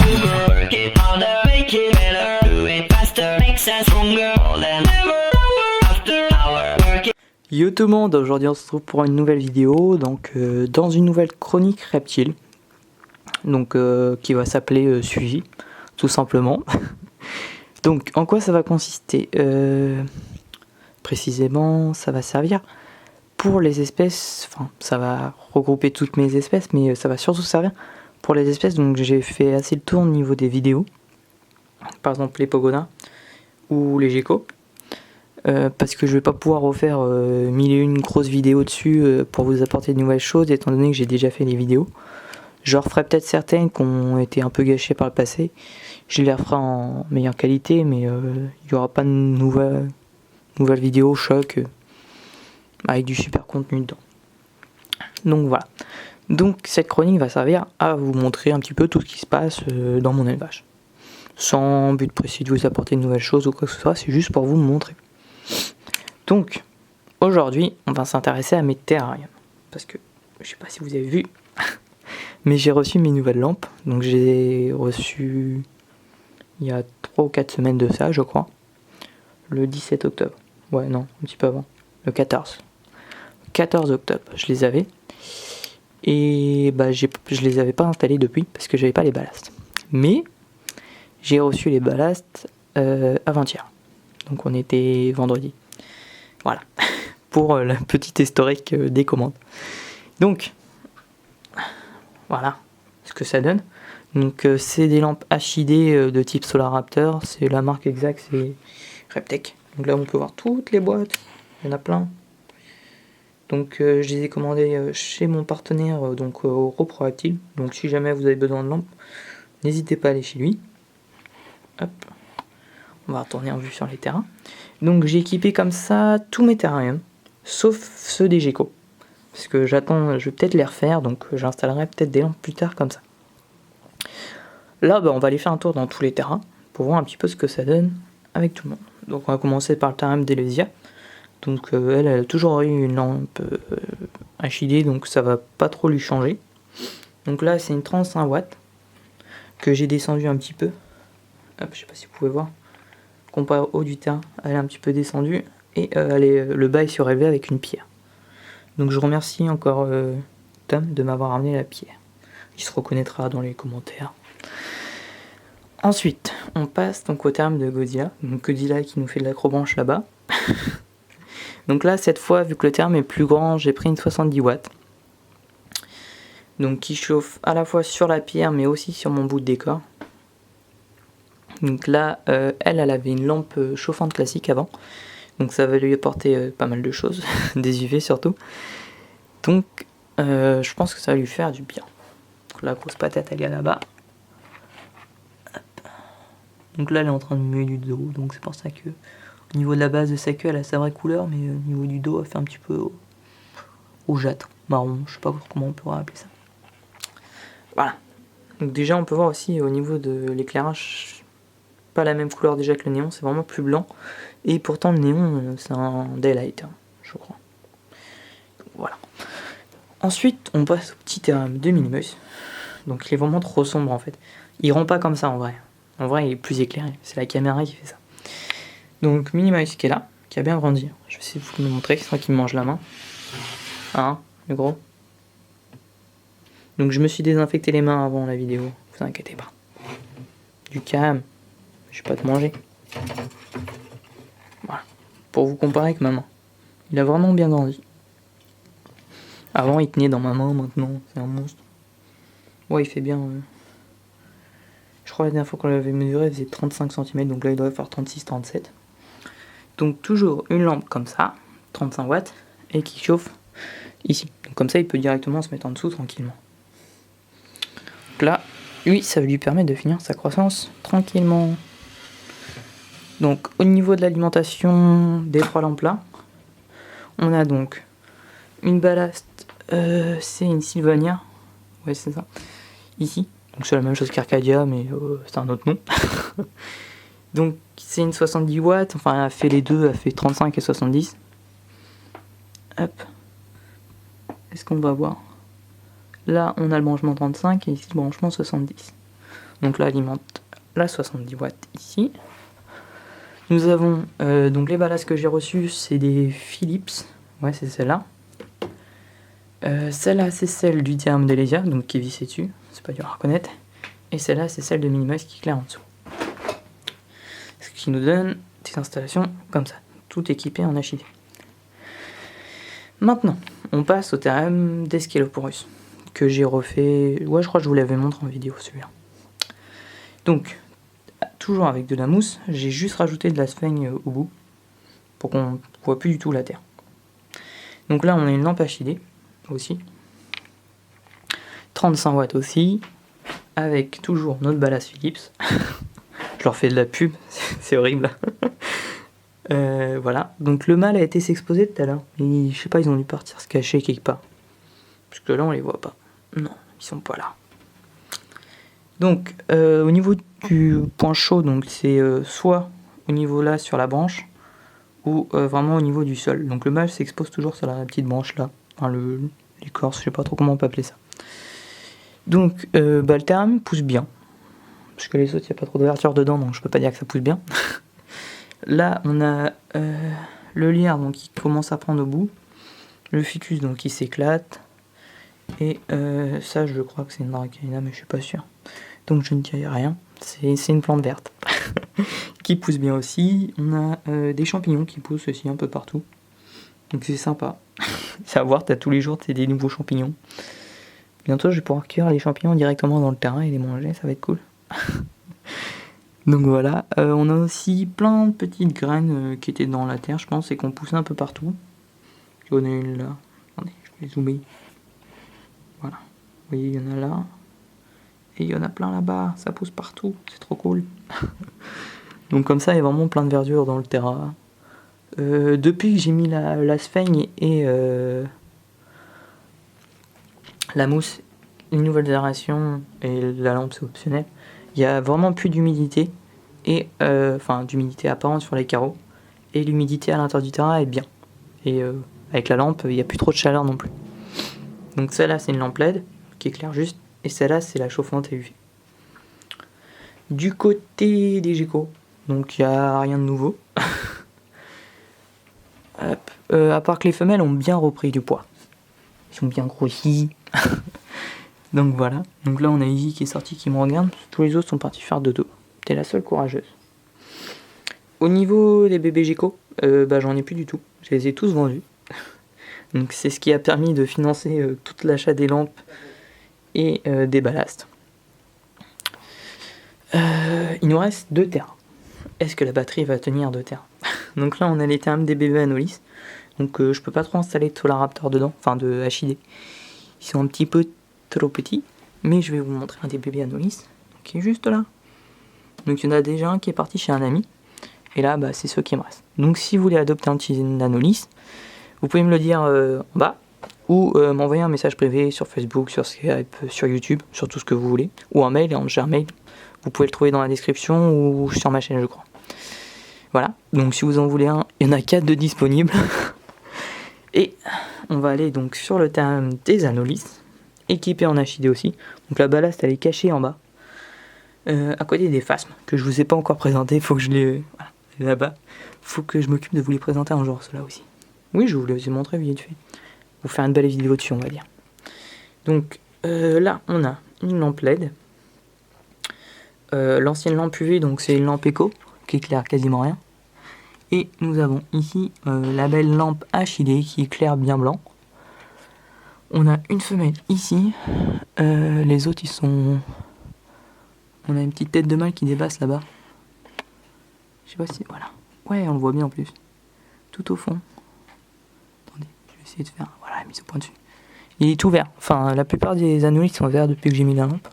Work it harder, make it better, do it faster, makes us stronger, more than ever, after hour. Work it. Yo tout le monde, aujourd'hui on se retrouve pour une nouvelle vidéo, donc dans une nouvelle chronique reptile, donc qui va s'appeler Suivi, tout simplement. Donc en quoi ça va consister précisément, ça va servir pour les espèces, enfin ça va regrouper toutes mes espèces, mais ça va surtout servir pour les espèces. Donc j'ai fait assez le tour au niveau des vidéos, par exemple les pogonas ou les geckos. Parce que je vais pas pouvoir refaire mille et une grosses vidéos dessus pour vous apporter de nouvelles choses, étant donné que j'ai déjà fait les vidéos. Je referai peut-être certaines qui ont été un peu gâchées par le passé. Je les referai en meilleure qualité, mais il n'y aura pas de nouvelles vidéos choc avec du super contenu dedans. Donc voilà. Donc cette chronique va servir à vous montrer un petit peu tout ce qui se passe dans mon élevage. Sans but précis de vous apporter de nouvelles choses ou quoi que ce soit, c'est juste pour vous montrer. Donc, aujourd'hui, on va s'intéresser à mes terrariums. Parce que, je sais pas si vous avez vu, mais j'ai reçu mes nouvelles lampes. Donc, j'ai reçu il y a 3 ou 4 semaines de ça, je crois. Le 17 octobre. Ouais, non, un petit peu avant. Le 14. 14 octobre, je les avais. Et bah, je les avais pas installés depuis parce que j'avais pas les ballasts. Mais, j'ai reçu les ballasts avant-hier. Donc, on était vendredi. Voilà, pour la petite historique des commandes. Donc, voilà ce que ça donne. Donc, c'est des lampes HID de type Solar Raptor. C'est la marque exacte, c'est Reptec. Donc là, on peut voir toutes les boîtes. Il y en a plein. Donc, je les ai commandées chez mon partenaire, donc au Reptile. Donc, si jamais vous avez besoin de lampes, n'hésitez pas à aller chez lui. Hop. On va retourner en vue sur les terrains. Donc j'ai équipé comme ça tous mes terrariums, sauf ceux des geckos. Parce que je vais peut-être les refaire, donc j'installerai peut-être des lampes plus tard comme ça. Là, on va aller faire un tour dans tous les terrains, pour voir un petit peu ce que ça donne avec tout le monde. Donc on va commencer par le terrarium d'Elesia. Donc elle a toujours eu une lampe HID, donc ça va pas trop lui changer. Donc là c'est une 35 watts, que j'ai descendu un petit peu. Hop, je sais pas si vous pouvez voir. Comparé au haut du terrain, elle est un petit peu descendue et le bas est surélevé avec une pierre. Donc je remercie encore Tom de m'avoir amené la pierre. Il se reconnaîtra dans les commentaires. Ensuite, on passe donc au terme de Godzilla. Donc Godzilla qui nous fait de l'acrobranche là-bas. Donc là, cette fois, vu que le terme est plus grand, j'ai pris une 70 watts. Donc qui chauffe à la fois sur la pierre mais aussi sur mon bout de décor. Donc là, elle avait une lampe chauffante classique avant. Donc ça va lui apporter pas mal de choses, des UV surtout. Donc je pense que ça va lui faire du bien. Donc la grosse patate, elle est là-bas. Donc là, elle est en train de muer du dos. Donc c'est pour ça que au niveau de la base de sa queue, elle a sa vraie couleur. Mais au niveau du dos, elle fait un petit peu rougeâtre, marron. Je sais pas comment on pourrait appeler ça. Voilà. Donc déjà, on peut voir aussi au niveau de l'éclairage... pas la même couleur déjà que le néon, c'est vraiment plus blanc. Et pourtant le néon c'est un daylight, je crois. Donc, voilà. Ensuite on passe au petit terrarium de Minimus. Donc il est vraiment trop sombre en fait. Il rend pas comme ça en vrai. En vrai il est plus éclairé. C'est la caméra qui fait ça. Donc Minimus qui est là, qui a bien grandi. Je vais essayer de vous le montrer, c'est moi qui me mange la main. Hein, le gros. Donc je me suis désinfecté les mains avant la vidéo, vous inquiétez pas. Du calme. Je vais pas te manger. Voilà. Pour vous comparer avec maman. Il a vraiment bien grandi. Avant il tenait dans ma main, maintenant c'est un monstre. Ouais il fait bien. Je crois la dernière fois qu'on l'avait mesuré il faisait 35 cm, donc là il doit faire 36-37. Donc toujours une lampe comme ça, 35 watts, et qui chauffe ici. Donc comme ça il peut directement se mettre en dessous tranquillement. Donc là, lui ça va lui permettre de finir sa croissance tranquillement. Donc au niveau de l'alimentation des 3 lampes là, on a donc une ballast, c'est une Sylvania, ouais c'est ça, ici, donc c'est la même chose qu'Arcadia mais c'est un autre nom. Donc c'est une 70 watts, enfin elle fait les deux, elle fait 35 et 70. Hop, est-ce qu'on va voir? Là on a le branchement 35 et ici le branchement 70. Donc là alimente la 70 watts ici. Nous avons donc les ballasts que j'ai reçus, c'est des Philips. Ouais, c'est celle-là. Celle-là, c'est celle du diamant d'Elesia, donc qui est vissée dessus. C'est pas dur à reconnaître. Et celle-là, c'est celle de Minimax qui éclaire en dessous. Ce qui nous donne des installations comme ça, tout équipé en HID. Maintenant, on passe au théorème des Skeloporus, que j'ai refait. Ouais, je crois que je vous l'avais montré en vidéo celui-là. Donc, toujours avec de la mousse, j'ai juste rajouté de la sphaigne au bout, pour qu'on ne voit plus du tout la terre. Donc là, on a une lampe HID aussi, 35 watts aussi, avec toujours notre ballast Philips. Je leur fais de la pub, c'est horrible. Voilà, donc le mâle a été s'exposer tout à l'heure. Et je sais pas, ils ont dû partir se cacher quelque part. Parce que là, on les voit pas. Non, ils sont pas là. Donc, au niveau du point chaud, donc c'est soit au niveau là sur la branche, ou vraiment au niveau du sol. Donc le mâle s'expose toujours sur la petite branche là, enfin l'écorce, je sais pas trop comment on peut appeler ça. Donc le théorème pousse bien, parce que les autres, il n'y a pas trop d'ouverture dedans, donc je peux pas dire que ça pousse bien. Là, on a le lierre donc, qui commence à prendre au bout, le ficus donc qui s'éclate, et ça, je crois que c'est une Dracaena, mais je suis pas sûr. Donc je ne dirai rien, c'est une plante verte qui pousse bien aussi. On a des champignons qui poussent aussi un peu partout, donc c'est sympa. C'est à voir, t'as tous les jours des nouveaux champignons. Bientôt, je vais pouvoir cueillir les champignons directement dans le terrain et les manger, ça va être cool. Donc voilà, on a aussi plein de petites graines qui étaient dans la terre, je pense, et qu'on poussait un peu partout. Il y en a une là, attendez, je vais zoomer. Voilà, vous voyez, il y en a là. Et il y en a plein là-bas, ça pousse partout, c'est trop cool. Donc comme ça, il y a vraiment plein de verdure dans le terrain. Depuis que j'ai mis la sphaigne et la mousse, une nouvelle aération et la lampe c'est optionnel, il y a vraiment plus d'humidité, et enfin d'humidité apparente sur les carreaux, et l'humidité à l'intérieur du terrain est bien. Et avec la lampe, il n'y a plus trop de chaleur non plus. Donc celle-là, c'est une lampe LED qui éclaire juste, et celle-là, c'est la chauffante UV. Du côté des geckos, donc il n'y a rien de nouveau. À part que les femelles ont bien repris du poids. Ils sont bien grossis. Donc voilà. Donc là, on a Izzy qui est sorti, qui me regarde. Tous les autres sont partis faire dodo. T'es la seule courageuse. Au niveau des bébés geckos, j'en ai plus du tout. Je les ai tous vendus. Donc c'est ce qui a permis de financer tout l'achat des lampes et des ballasts. Il nous reste 2 terres. Est-ce que la batterie va tenir 2 terres? Donc là, on a les termes des bébés Anolis. Donc je peux pas trop installer de Solaraptor dedans, enfin de HID. Ils sont un petit peu trop petits, mais je vais vous montrer un des bébés Anolis qui est juste là. Donc il y en a déjà un qui est parti chez un ami, et là c'est ceux qui me restent. Donc si vous voulez adopter un petit Anolis, vous pouvez me le dire en bas, ou m'envoyer un message privé sur Facebook, sur Skype, sur YouTube, sur tout ce que vous voulez, ou un mail, j'ai un mail. Vous pouvez le trouver dans la description ou sur ma chaîne, je crois. Voilà, donc si vous en voulez un, il y en a 4 de disponibles. Et on va aller donc sur le terrain des Anolis, équipé en HID aussi. Donc la ballast, elle est cachée en bas, à côté des phasmes, que je vous ai pas encore présenté. Faut que je les... Voilà, là-bas. Faut que je m'occupe de vous les présenter un jour, ceux-là aussi. Oui, je vous les ai montrés vite fait. Vous faire une belle vidéo dessus, on va dire. Donc là, on a une lampe LED. L'ancienne lampe UV, donc c'est une lampe éco, qui éclaire quasiment rien. Et nous avons ici la belle lampe HID qui éclaire bien blanc. On a une femelle ici. Les autres, ils sont... On a une petite tête de mâle qui dépasse là-bas. Je sais pas si... Voilà. Ouais, on le voit bien en plus. Tout au fond. Attendez, je vais essayer de faire... Voilà, mise au point dessus. Il est tout vert. Enfin, la plupart des Anolis sont verts depuis que j'ai mis la lampe.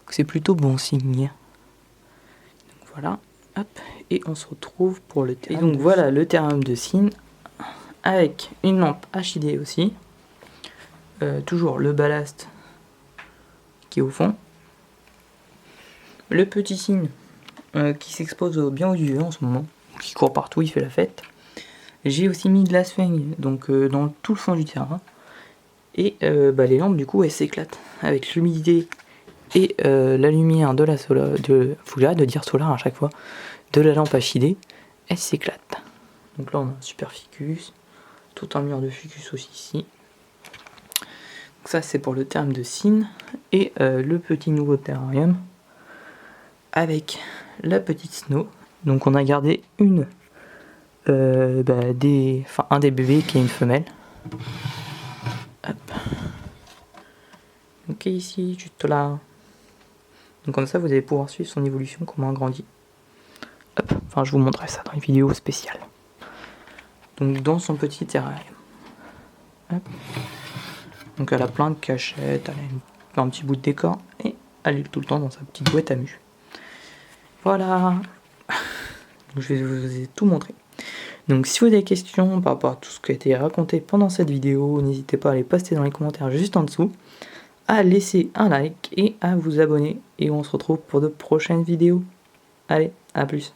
C'est plutôt bon signe. Donc voilà. Hop, et on se retrouve pour le terrain. Et donc voilà le terrain de Cygne avec une lampe HID aussi. Toujours le ballast qui est au fond. Le petit Cygne qui s'expose bien au-dessus en ce moment, qui court partout, il fait la fête. J'ai aussi mis de la sphaigne donc dans tout le fond du terrain. Et les lampes du coup elles s'éclatent avec l'humidité et la lumière de la solar, faut de dire solar à chaque fois, de la lampe HID, elle s'éclate. Donc là on a un super ficus, tout un mur de ficus aussi ici. Donc ça c'est pour le terme de Cine, et le petit nouveau terrarium avec la petite Snow. Donc on a gardé un des bébés qui est une femelle. Hop. Ok, ici, juste là. Donc comme ça, vous allez pouvoir suivre son évolution, comment elle grandit. Hop. Enfin, je vous montrerai ça dans une vidéo spéciale. Donc dans son petit terrarium. Hop. Donc elle a plein de cachettes, elle a un petit bout de décor, et elle est tout le temps dans sa petite boîte à mu. Voilà. Donc, je vais vous tout montrer. Donc si vous avez des questions par rapport à tout ce qui a été raconté pendant cette vidéo, n'hésitez pas à les poster dans les commentaires juste en dessous, à laisser un like et à vous abonner. Et on se retrouve pour de prochaines vidéos. Allez, à plus.